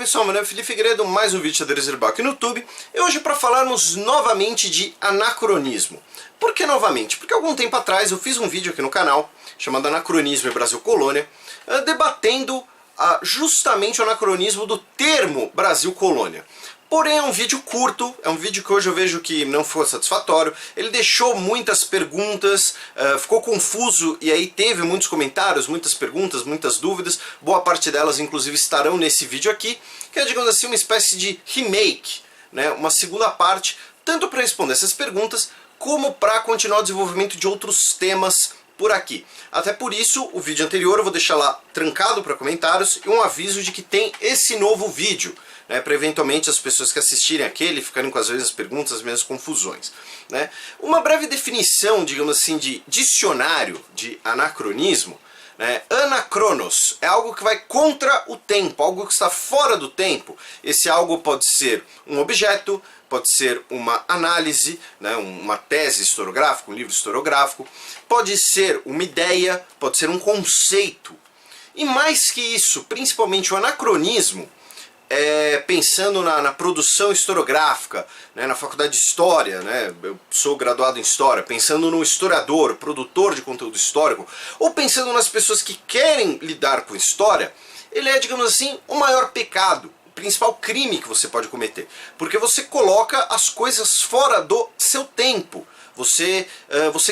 pessoal, meu nome é Felipe Figueiredo, mais um vídeo de xadrez verbal aqui no YouTube. E hoje para falarmos novamente de anacronismo. Por que novamente? Porque algum tempo atrás eu fiz um vídeo aqui no canal chamado Anacronismo e Brasil Colônia, debatendo justamente o anacronismo do termo Brasil Colônia. Porém é um vídeo curto, é um vídeo que hoje eu vejo que não foi satisfatório, ele deixou muitas perguntas, ficou confuso e aí teve muitos comentários, muitas perguntas, muitas dúvidas, boa parte delas inclusive estarão nesse vídeo aqui, que é, digamos assim, uma espécie de remake, né? Uma segunda parte, tanto para responder essas perguntas, como para continuar o desenvolvimento de outros temas por aqui. Até por isso, o vídeo anterior eu vou deixar lá trancado para comentários e um aviso de que tem esse novo vídeo, né, para eventualmente as pessoas que assistirem aquele ficarem com as mesmas perguntas, as mesmas confusões, né? Uma breve definição, digamos assim, de dicionário de anacronismo, né? Anacronos é algo que vai contra o tempo, algo que está fora do tempo. Esse algo pode ser um objeto, pode ser uma análise, né, uma tese historiográfica, um livro historiográfico, pode ser uma ideia, pode ser um conceito. E mais que isso, principalmente o anacronismo, pensando na produção historiográfica, né, na faculdade de História, né, eu sou graduado em História, pensando no historiador, produtor de conteúdo histórico, ou pensando nas pessoas que querem lidar com História, ele é, digamos assim, o maior pecado, o principal crime que você pode cometer, porque você coloca as coisas fora do seu tempo, você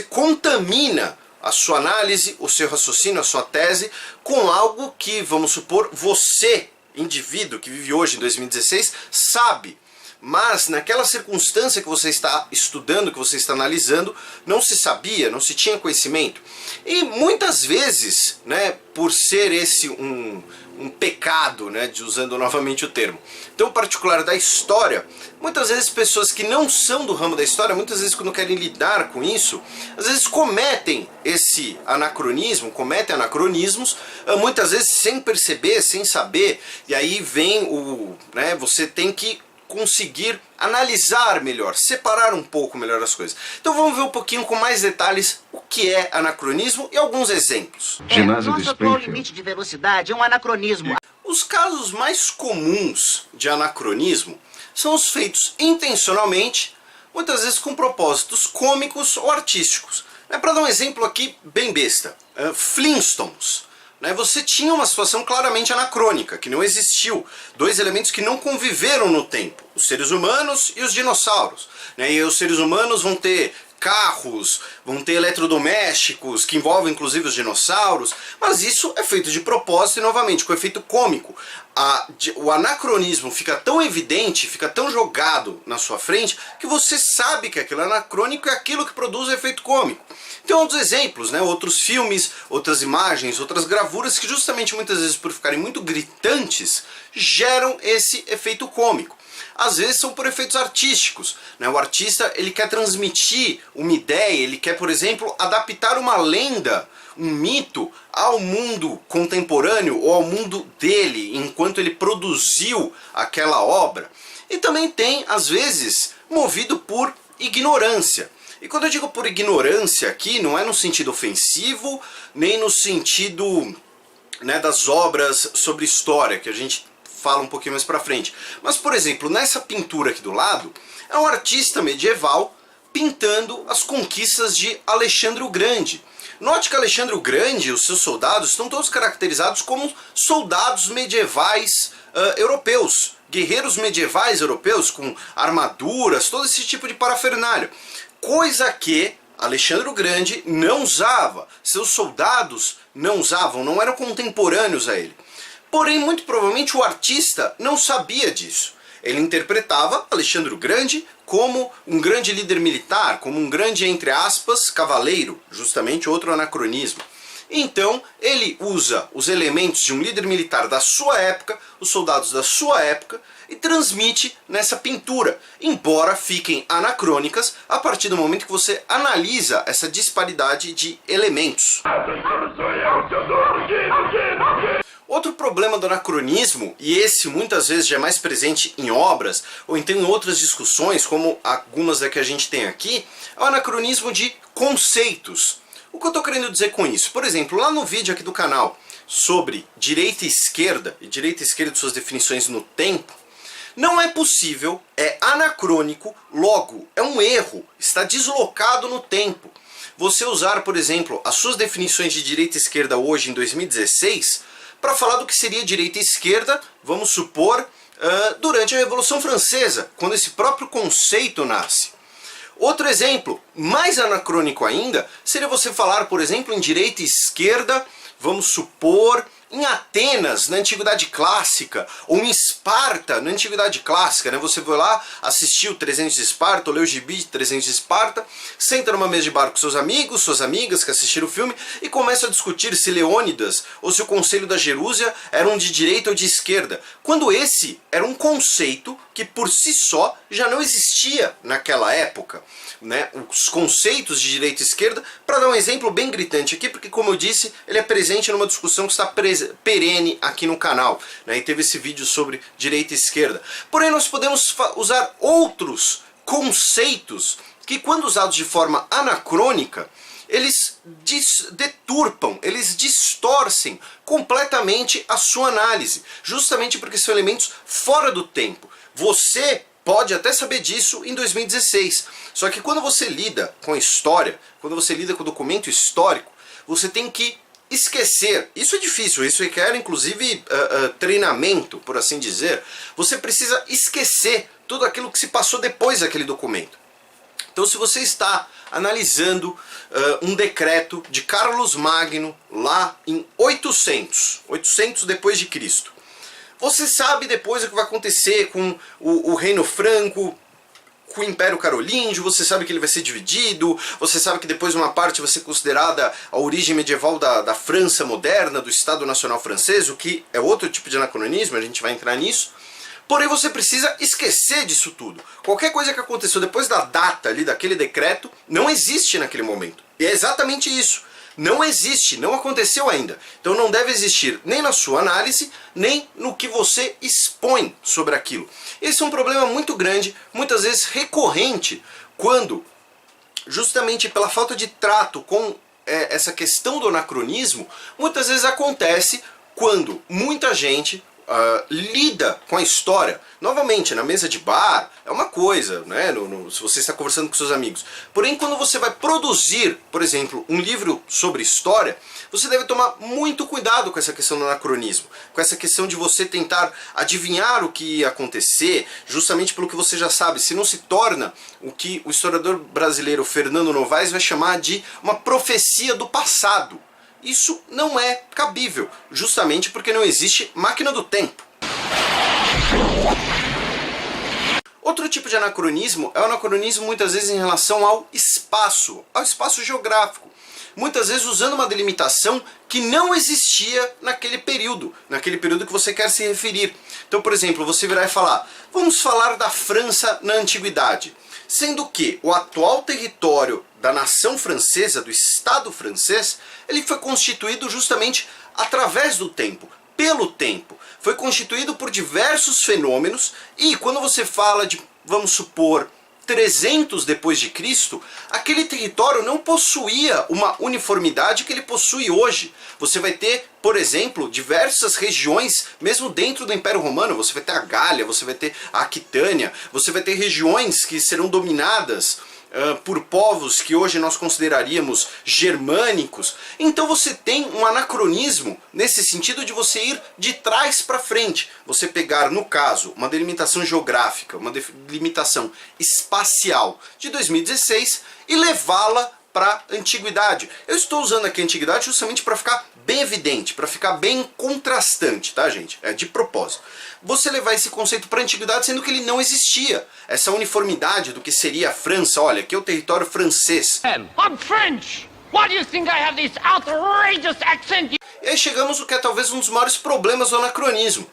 contamina a sua análise, o seu raciocínio, a sua tese, com algo que, vamos supor, você, indivíduo que vive hoje em 2016, sabe, mas naquela circunstância que você está estudando, que você está analisando, não se sabia, não se tinha conhecimento. E muitas vezes, né, por ser esse um pecado, né, usando novamente o termo, tão particular da história, muitas vezes pessoas que não são do ramo da história, muitas vezes quando querem lidar com isso, às vezes cometem esse anacronismo, cometem anacronismos, muitas vezes sem perceber, sem saber, e aí vem né, você tem que conseguir analisar melhor, separar um pouco melhor as coisas. Então vamos ver um pouquinho com mais detalhes o que é anacronismo e alguns exemplos. Nosso atual limite de velocidade é um anacronismo. Os casos mais comuns de anacronismo são os feitos intencionalmente, muitas vezes com propósitos cômicos ou artísticos. Para dar um exemplo aqui bem besta, Flintstones. Você tinha uma situação claramente anacrônica, que não existiu. Dois elementos que não conviveram no tempo, os seres humanos e os dinossauros. E os seres humanos vão ter carros, vão ter eletrodomésticos, que envolvem inclusive os dinossauros, mas isso é feito de propósito e novamente com efeito cômico. O anacronismo fica tão evidente, fica tão jogado na sua frente, que você sabe que aquilo é anacrônico e aquilo que produz o efeito cômico. Então outros exemplos, né? Outros filmes, outras imagens, outras gravuras que justamente muitas vezes por ficarem muito gritantes, geram esse efeito cômico. Às vezes são por efeitos artísticos, né? O artista ele quer transmitir uma ideia, ele quer, por exemplo, adaptar uma lenda, um mito ao mundo contemporâneo ou ao mundo dele, enquanto ele produziu aquela obra. E também tem, às vezes, movido por ignorância. E quando eu digo por ignorância aqui, não é no sentido ofensivo, nem no sentido, né, das obras sobre história, que a gente fala um pouquinho mais pra frente. Mas, por exemplo, nessa pintura aqui do lado, é um artista medieval pintando as conquistas de Alexandre o Grande. Note que Alexandre o Grande e os seus soldados estão todos caracterizados como soldados medievais europeus, guerreiros medievais europeus com armaduras, todo esse tipo de parafernália. Coisa que Alexandre o Grande não usava, seus soldados não usavam, não eram contemporâneos a ele. Porém, muito provavelmente o artista não sabia disso. Ele interpretava Alexandre o Grande como um grande líder militar, como um grande, entre aspas, cavaleiro, justamente outro anacronismo. Então, ele usa os elementos de um líder militar da sua época, os soldados da sua época, e transmite nessa pintura, embora fiquem anacrônicas a partir do momento que você analisa essa disparidade de elementos. Outro problema do anacronismo, e esse muitas vezes já é mais presente em obras, ou então em outras discussões, como algumas que a gente tem aqui, é o anacronismo de conceitos. O que eu estou querendo dizer com isso? Por exemplo, lá no vídeo aqui do canal sobre direita e esquerda de suas definições no tempo, não é possível, é anacrônico, logo é um erro, está deslocado no tempo. Você usar, por exemplo, as suas definições de direita e esquerda hoje em 2016 para falar do que seria direita e esquerda, vamos supor, durante a Revolução Francesa, quando esse próprio conceito nasce. Outro exemplo, mais anacrônico ainda, seria você falar, por exemplo, em direita e esquerda, vamos supor, em Atenas, na Antiguidade Clássica, ou em Esparta, na Antiguidade Clássica, né? Você vai lá assistir o 300 de Esparta, ou ler o gibi de 300 de Esparta, senta numa mesa de bar com seus amigos, suas amigas que assistiram o filme e começa a discutir se Leônidas ou se o Conselho da Jerúsia eram de direita ou de esquerda, quando esse era um conceito que por si só já não existia naquela época, né? Os conceitos de direita e esquerda, para dar um exemplo bem gritante aqui, porque como eu disse, ele é presente numa discussão que está perene aqui no canal, né? E teve esse vídeo sobre direita e esquerda. Porém, nós podemos usar outros conceitos que, quando usados de forma anacrônica, eles deturpam, eles distorcem completamente a sua análise, justamente porque são elementos fora do tempo. Você pode até saber disso em 2016, só que quando você lida com a história, quando você lida com o documento histórico, você tem que esquecer. Isso é difícil, isso requer inclusive treinamento, por assim dizer. Você precisa esquecer tudo aquilo que se passou depois daquele documento. Então, se você está analisando um decreto de Carlos Magno lá em 800 depois de Cristo, você sabe depois o que vai acontecer com o Reino Franco, com o Império Carolíngio, você sabe que ele vai ser dividido, você sabe que depois uma parte vai ser considerada a origem medieval da França moderna, do Estado Nacional Francês, o que é outro tipo de anacronismo, a gente vai entrar nisso. Porém, você precisa esquecer disso tudo. Qualquer coisa que aconteceu depois da data ali daquele decreto não existe naquele momento. E é exatamente isso. Não existe, não aconteceu ainda. Então não deve existir nem na sua análise, nem no que você expõe sobre aquilo. Esse é um problema muito grande, muitas vezes recorrente, quando, justamente pela falta de trato com essa questão do anacronismo, muitas vezes acontece quando muita gente lida com a história. Novamente, na mesa de bar é uma coisa, né? Se você está conversando com seus amigos. Porém, quando você vai produzir, por exemplo, um livro sobre história, você deve tomar muito cuidado com essa questão do anacronismo, com essa questão de você tentar adivinhar o que ia acontecer, justamente pelo que você já sabe, se não se torna o que o historiador brasileiro Fernando Novaes vai chamar de uma profecia do passado. Isso não é cabível, justamente porque não existe máquina do tempo. Outro tipo de anacronismo é o anacronismo muitas vezes em relação ao espaço geográfico. Muitas vezes usando uma delimitação que não existia naquele período que você quer se referir. Então, por exemplo, você virar e falar, vamos falar da França na Antiguidade. Sendo que o atual território da nação francesa, do Estado francês, ele foi constituído justamente através do tempo, pelo tempo. Foi constituído por diversos fenômenos e quando você fala de, vamos supor, 300 depois de Cristo, aquele território não possuía uma uniformidade que ele possui hoje. Você vai ter, por exemplo, diversas regiões, mesmo dentro do Império Romano, você vai ter a Gália, você vai ter a Aquitânia, você vai ter regiões que serão dominadas por povos que hoje nós consideraríamos germânicos. Então você tem um anacronismo nesse sentido de você ir de trás para frente. Você pegar, no caso, uma delimitação geográfica, uma delimitação espacial de 2016 e levá-la para a antiguidade. Eu estou usando aqui a antiguidade justamente para ficar bem evidente, para ficar bem contrastante, tá, gente? É de propósito. Você levar esse conceito para a antiguidade sendo que ele não existia. Essa uniformidade do que seria a França, olha, aqui é o território francês. I'm French. Why do you think I have this outrageous accent? E aí chegamos ao que é talvez um dos maiores problemas do anacronismo.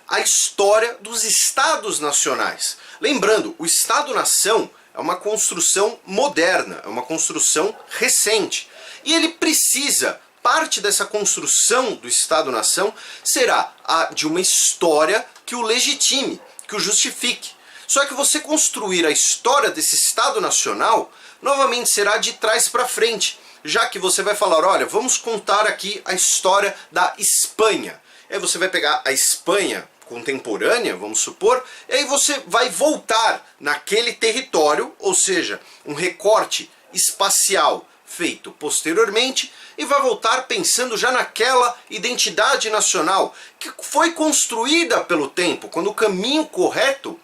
A história dos estados nacionais. Lembrando, o Estado-nação é uma construção moderna, é uma construção recente. E ele precisa, parte dessa construção do Estado-nação será a de uma história que o legitime, que o justifique. Só que você construir a história desse Estado Nacional, novamente será de trás para frente. já que você vai falar, olha, vamos contar aqui a história da Espanha. Aí você vai pegar a Espanha contemporânea, vamos supor, e aí você vai voltar naquele território, ou seja, um recorte espacial feito posteriormente, e vai voltar pensando já naquela identidade nacional que foi construída pelo tempo, quando o caminho correto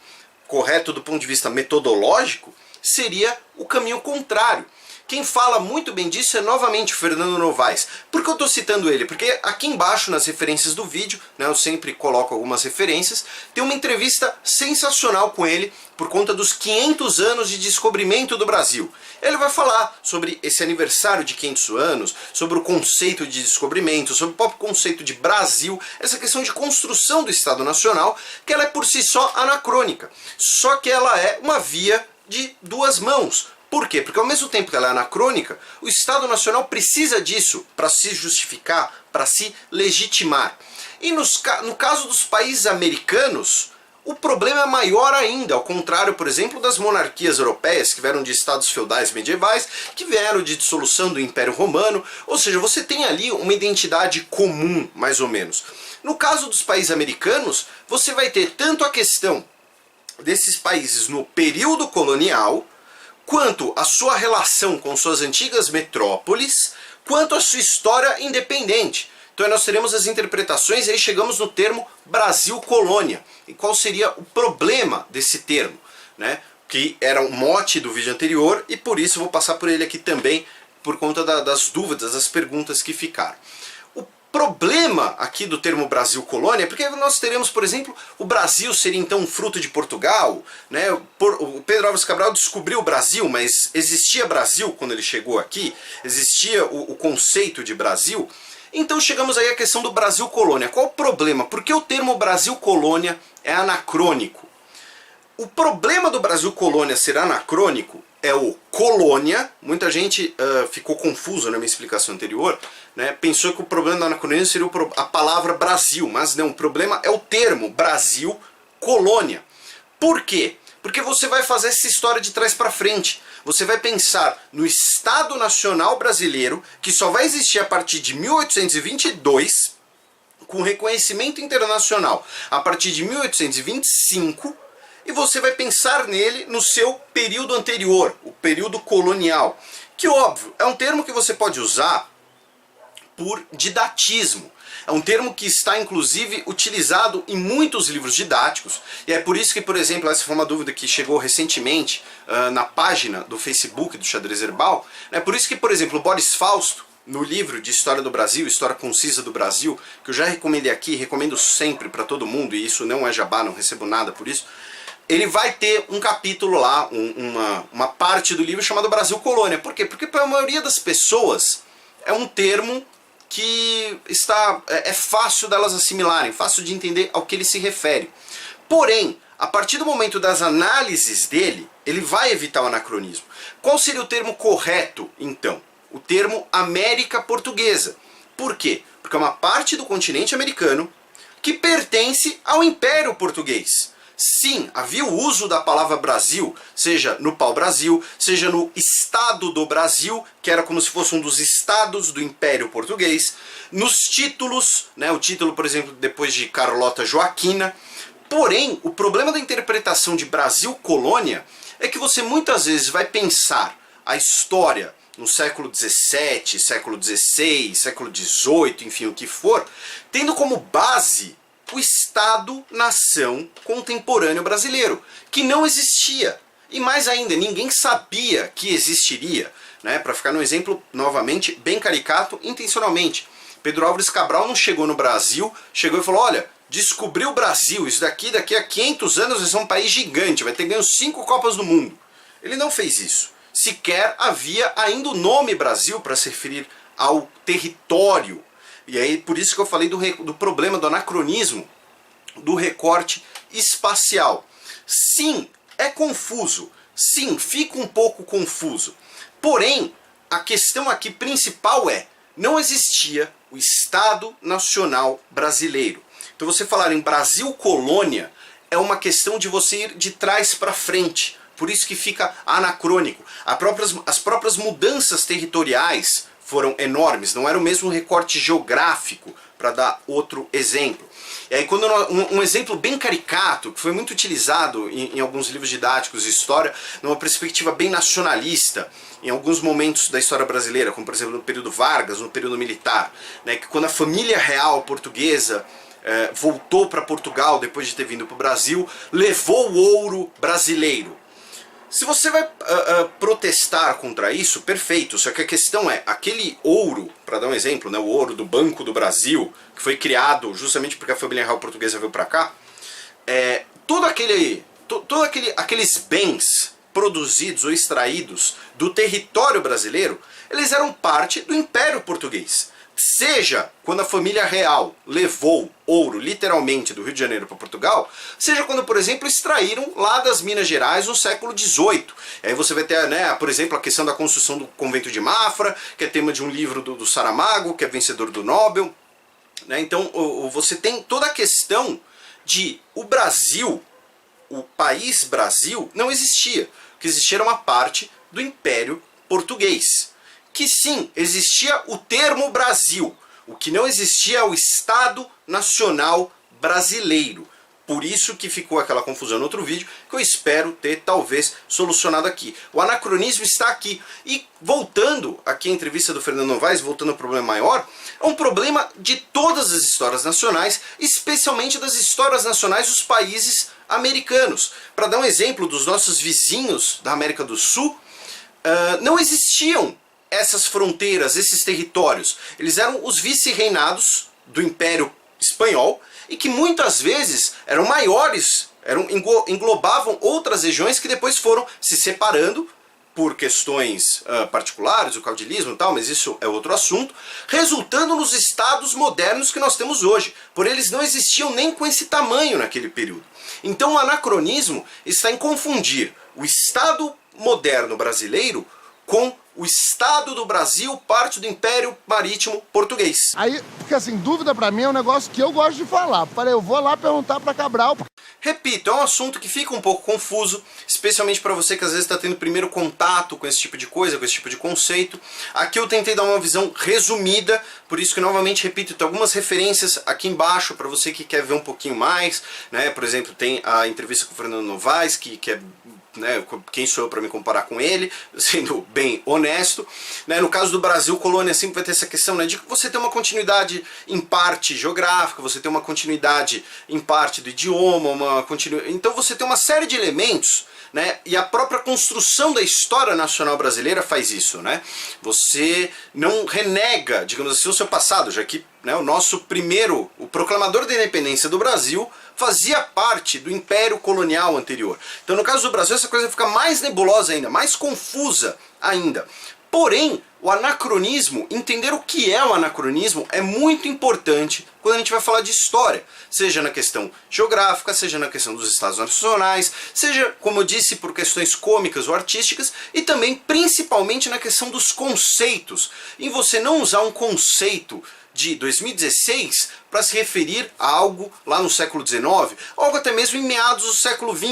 do ponto de vista metodológico, seria o caminho contrário. Quem fala muito bem disso é novamente Fernando Novaes. Por que eu estou citando ele? Porque aqui embaixo nas referências do vídeo, né, eu sempre coloco algumas referências, tem uma entrevista sensacional com ele por conta dos 500 anos de descobrimento do Brasil. Ele vai falar sobre esse aniversário de 500 anos, sobre o conceito de descobrimento, sobre o próprio conceito de Brasil, essa questão de construção do Estado Nacional, que ela é por si só anacrônica. Só que ela é uma via de duas mãos. Por quê? Porque ao mesmo tempo que ela é anacrônica, o Estado Nacional precisa disso para se justificar, para se legitimar. E no caso dos países americanos, o problema é maior ainda, ao contrário, por exemplo, das monarquias europeias, que vieram de estados feudais medievais, que vieram de dissolução do Império Romano, ou seja, você tem ali uma identidade comum, mais ou menos. No caso dos países americanos, você vai ter tanto a questão desses países no período colonial, quanto a sua relação com suas antigas metrópoles, quanto a sua história independente. Então nós teremos as interpretações e aí chegamos no termo Brasil Colônia. E qual seria o problema desse termo, né? Que era um mote do vídeo anterior e por isso eu vou passar por ele aqui também, por conta das dúvidas, das perguntas que ficaram. O problema aqui do termo Brasil Colônia é porque nós teremos, por exemplo, o Brasil seria então um fruto de Portugal, né? O Pedro Álvares Cabral descobriu o Brasil, mas existia Brasil quando ele chegou aqui? Existia o conceito de Brasil? Então chegamos aí à questão do Brasil Colônia. Qual o problema? Por que o termo Brasil Colônia é anacrônico? O problema do Brasil Colônia ser anacrônico é o colônia. Muita gente ficou confuso na minha explicação anterior, né? Pensou que o problema do anacronismo seria a palavra Brasil, mas não, o problema é o termo Brasil Colônia. Por quê? Porque você vai fazer essa história de trás para frente. Você vai pensar no Estado Nacional Brasileiro, que só vai existir a partir de 1822, com reconhecimento internacional a partir de 1825, e você vai pensar nele no seu período anterior, o período colonial. Que óbvio, é um termo que você pode usar por didatismo. É um termo que está inclusive utilizado em muitos livros didáticos, e é por isso que, por exemplo, essa foi uma dúvida que chegou recentemente na página do Facebook do Xadrez Herbal, é por isso que, por exemplo, o Boris Fausto, no livro de História do Brasil, História Concisa do Brasil, que eu já recomendei aqui, recomendo sempre para todo mundo, e isso não é jabá, não recebo nada por isso, ele vai ter um capítulo lá, uma parte do livro chamado Brasil Colônia. Por quê? Porque para a maioria das pessoas é um termo que é fácil delas assimilarem, fácil de entender ao que ele se refere. Porém, a partir do momento das análises dele, ele vai evitar o anacronismo. Qual seria o termo correto, então? O termo América Portuguesa. Por quê? Porque é uma parte do continente americano que pertence ao Império Português. Sim, havia o uso da palavra Brasil, seja no pau-brasil, seja no Estado do Brasil, que era como se fosse um dos estados do Império Português, nos títulos, né, o título, por exemplo, depois de Carlota Joaquina. Porém, o problema da interpretação de Brasil Colônia é que você muitas vezes vai pensar a história no século XVII, século XVI, século XVIII, enfim, o que for, tendo como base o Estado-nação contemporâneo brasileiro, que não existia. E mais ainda, ninguém sabia que existiria. Né? Para ficar num exemplo, novamente, bem caricato, intencionalmente. Pedro Álvares Cabral não chegou no Brasil, chegou e falou, olha, descobriu o Brasil, isso daqui a 500 anos vai ser um país gigante, vai ter ganho 5 Copas do Mundo. Ele não fez isso. Sequer havia ainda o nome Brasil para se referir ao território. E aí, por isso que eu falei do problema do anacronismo, do recorte espacial. Sim, é confuso. Sim, fica um pouco confuso. Porém, a questão aqui principal é, não existia o Estado Nacional Brasileiro. Então você falar em Brasil Colônia é uma questão de você ir de trás para frente. Por isso que fica anacrônico. As próprias mudanças territoriais foram enormes, não era o mesmo recorte geográfico, para dar outro exemplo. E aí quando um exemplo bem caricato, que foi muito utilizado em alguns livros didáticos de história, numa perspectiva bem nacionalista, em alguns momentos da história brasileira, como por exemplo no período Vargas, no período militar, né, que quando a família real portuguesa voltou para Portugal depois de ter vindo para o Brasil, levou o ouro brasileiro. Se você vai protestar contra isso, perfeito, só que a questão é, aquele ouro, para dar um exemplo, né, o ouro do Banco do Brasil, que foi criado justamente porque a família real portuguesa veio para cá, aqueles bens produzidos ou extraídos do território brasileiro, eles eram parte do Império Português. Seja quando a família real levou ouro literalmente do Rio de Janeiro para Portugal, seja quando, por exemplo, extraíram lá das Minas Gerais no século XVIII. Aí você vai ter, né, por exemplo, a questão da construção do convento de Mafra, que é tema de um livro do Saramago, que é vencedor do Nobel. Né? Então você tem toda a questão de o Brasil, o país Brasil, não existia. O que existia era uma parte do Império Português. Que sim, existia o termo Brasil, o que não existia é o Estado Nacional Brasileiro. Por isso que ficou aquela confusão no outro vídeo, que eu espero ter talvez solucionado aqui. O anacronismo está aqui. E voltando aqui à entrevista do Fernando Novaes, voltando ao problema maior, é um problema de todas as histórias nacionais, especialmente das histórias nacionais dos países americanos. Para dar um exemplo dos nossos vizinhos da América do Sul, não existiam essas fronteiras, esses territórios. Eles eram os vice-reinados do Império Espanhol e que muitas vezes eram maiores, englobavam outras regiões que depois foram se separando por questões particulares, o caudilismo e tal, mas isso é outro assunto, resultando nos estados modernos que nós temos hoje. Porém, eles não existiam nem com esse tamanho naquele período. Então o anacronismo está em confundir o Estado moderno brasileiro com o Estado do Brasil, parte do Império Marítimo Português. Aí, porque assim, dúvida pra mim é um negócio que eu gosto de falar. Falei, eu vou lá perguntar pra Cabral. Repito, é um assunto que fica um pouco confuso, especialmente para você que às vezes está tendo primeiro contato com esse tipo de coisa, com esse tipo de conceito. Aqui eu tentei dar uma visão resumida, por isso que novamente repito, tem algumas referências aqui embaixo para você que quer ver um pouquinho mais, né? Por exemplo, tem a entrevista com o Fernando Novaes, que é, né, quem sou eu para me comparar com ele, sendo bem honesto, né? No caso do Brasil Colônia sempre vai ter essa questão, né, de que você tem uma continuidade em parte geográfica, você tem uma continuidade em parte do idioma, então você tem uma série de elementos, né, e a própria construção da história nacional brasileira faz isso, né? Você não renega, digamos assim, o seu passado, já que, né, o proclamador da independência do Brasil fazia parte do Império Colonial anterior. Então no caso do Brasil essa coisa fica mais nebulosa ainda, mais confusa ainda. Porém, o anacronismo, entender o que é o anacronismo é muito importante quando a gente vai falar de história, seja na questão geográfica, seja na questão dos estados nacionais, seja, como eu disse, por questões cômicas ou artísticas, e também principalmente na questão dos conceitos, em você não usar um conceito de 2016 para se referir a algo lá no século XIX, algo até mesmo em meados do século XX.